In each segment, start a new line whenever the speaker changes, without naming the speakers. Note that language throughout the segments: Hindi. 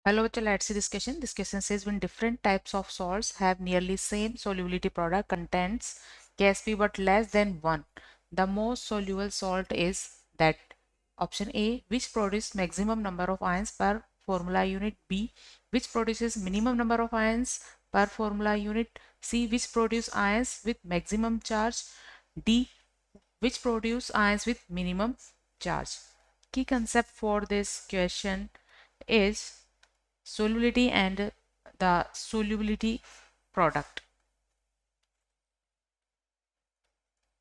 Hello, bachcha, let's see this question. This question says when different types of salts have nearly same solubility product contents KSP but less than 1, the most soluble salt is that. Option A, which produces maximum number of ions per formula unit. B, which produces minimum number of ions per formula unit. C, which produce ions with maximum charge. D, which produce ions with minimum charge. Key concept for this question is solubility and the solubility product.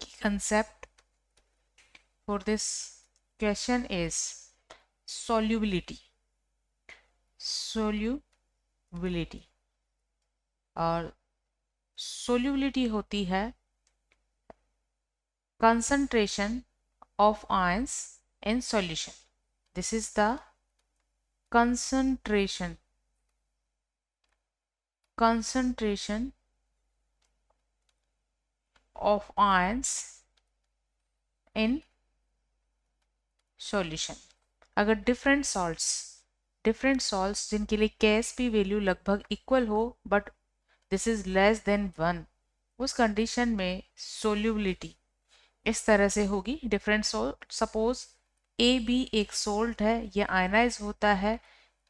Key concept for this question is solubility. Solubility और solubility होती है concentration of ions in solution. This is the concentration of ions in solution. अगर डिफरेंट सॉल्ट्स जिनके लिए KSP वैल्यू लगभग इक्वल हो but this is less than 1, उस कंडीशन में सोल्यूबिलिटी इस तरह से होगी. डिफरेंट सोल्ट, सपोज AB एक सोल्ट है, ये आयनाइज होता है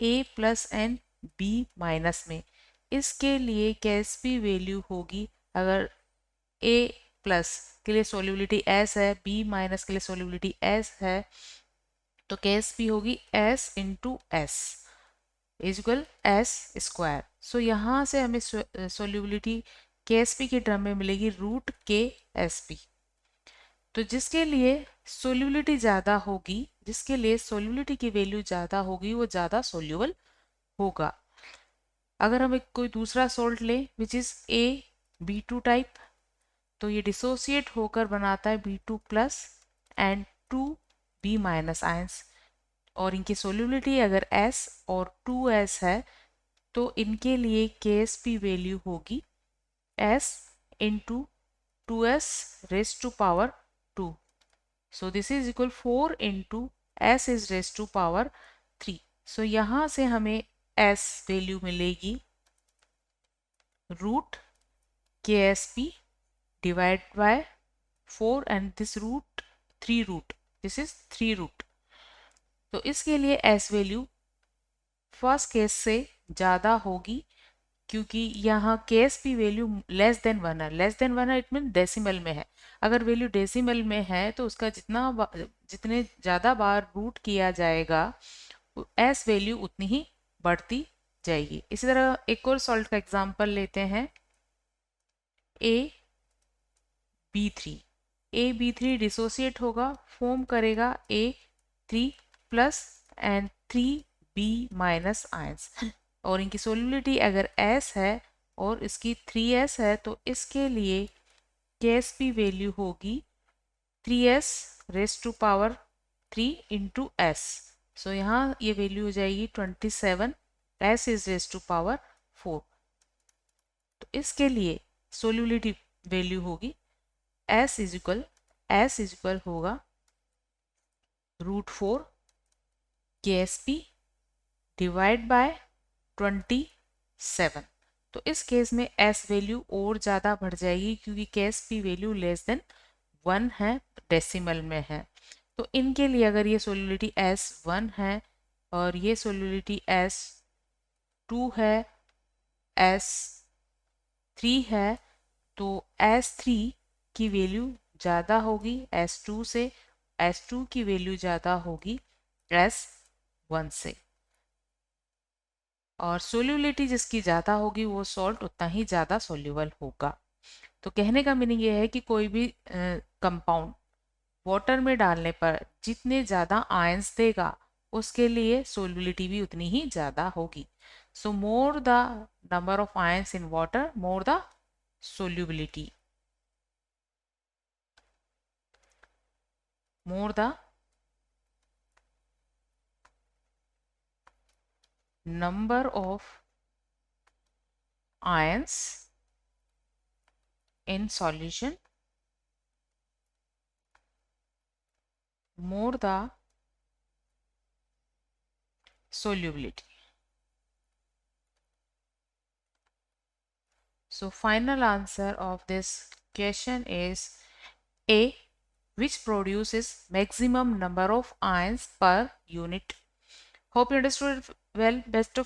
A+N B- में. इसके लिए KSP वैल्यू होगी, अगर A+ के लिए सोल्यूबिलिटी S है, B- के लिए सोल्यूबिलिटी S है, तो KSP होगी S into S is equal S². सो यहाँ से हमें सोल्यूबिलिटी KSP के टर्म में मिलेगी √KSP. तो जिसके लिए सोल्यूबिलिटी ज़्यादा होगी, जिसके लिए सोल्यूबिलिटी की वैल्यू ज़्यादा होगी, वो ज़्यादा सोल्यूबल होगा. अगर हम एक कोई दूसरा सोल्ट लें विच इज़ AB2 टाइप, तो ये डिसोसिएट होकर बनाता है B2+ एंड 2B- आयंस, और इनकी सोल्यूबिलिटी अगर S और 2S है तो इनके लिए KSP वैल्यू होगी S into 2S raise to power 2. So this is equal 4 into S is raise to power 3. So यहाँ से हमें S वैल्यू मिलेगी √KSP divide by 4 and this root 3 root, this is 3 root. तो इसके लिए S वैल्यू फर्स्ट केस से ज़्यादा होगी क्योंकि यहाँ KSP वैल्यू लेस देन 1 है. लेस देन 1 है इट मीन डेसिमल में है. अगर वैल्यू डेसिमल में है तो उसका जितने ज़्यादा बार रूट किया जाएगा S वैल्यू उतनी ही बढ़ती जाएगी. इसी तरह एक और सॉल्ट का एग्जांपल लेते हैं AB3 डिसोसिएट होगा, फॉर्म करेगा A3+ एंड 3B- आयंस, और इनकी सोल्यूबिलिटी अगर S है और इसकी 3S है तो इसके लिए KSP वैल्यू होगी 3S raise to power 3 into S. So यहाँ ये वैल्यू हो जाएगी 27, S is raise to power 4. तो इसके लिए सोल्यूबिलिटी वैल्यू होगी S इज इक्वल होगा √4 KSP डिवाइड बाय 27. तो इस केस में S वैल्यू और ज़्यादा बढ़ जाएगी क्योंकि KSP वैल्यू लेस देन 1 है, डेसिमल में है. तो इनके लिए अगर ये सोल्यूबिलिटी S1 है और ये सोल्यूबिलिटी S2 है, S3 है, तो S3 की वैल्यू ज़्यादा होगी S2 से, S2 की वैल्यू ज़्यादा होगी S1 से, और सोल्यूबिलिटी जिसकी ज़्यादा होगी वो सॉल्ट उतना ही ज़्यादा सोल्यूबल होगा. तो कहने का मीनिंग ये है कि कोई भी कंपाउंड वाटर में डालने पर जितने ज़्यादा आयंस देगा उसके लिए सोल्यूबिलिटी भी उतनी ही ज़्यादा होगी. So more the number of ions in water, more the solubility. More the number of ions in solution, more the solubility. So final answer of this question is A, which produces maximum number of ions per unit. Hope you understood well. Best of